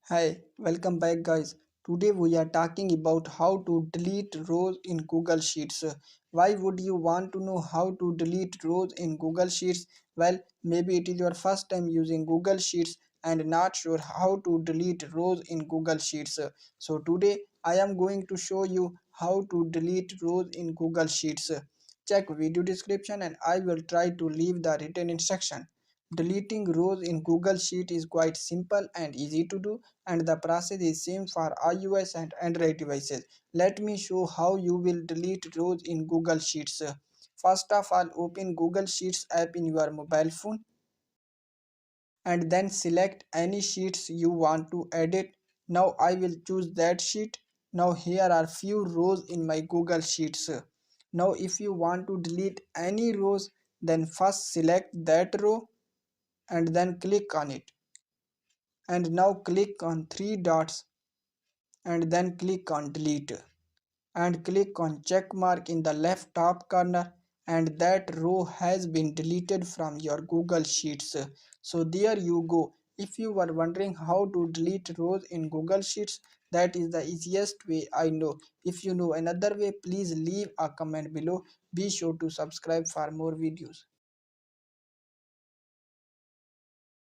Hi, welcome back guys. Today we are talking about how to delete rows in Google Sheets. Why would you want to know how to delete rows in Google Sheets? Well, maybe it is your first time using Google Sheets and not sure how to delete rows in Google Sheets. So today I am going to show you how to delete rows in Google Sheets. Check video description and I will try to leave the written instruction. Deleting rows in Google Sheet is quite simple and easy to do, and the process is same for iOS and Android devices. Let me show how you will delete rows in Google Sheets. First of all, open Google Sheets app in your mobile phone and then select any sheets you want to edit. Now I will choose that sheet. Now here are few rows in my Google Sheets. Now if you want to delete any rows, then first select that row and then click on it, and now click on three dots and then click on delete and click on check mark in the left top corner, and that row has been deleted from your Google Sheets. So there you go. If you were wondering how to delete rows in Google Sheets, that is the easiest way I know. If you know another way, please leave a comment below. Be sure to subscribe for more videos.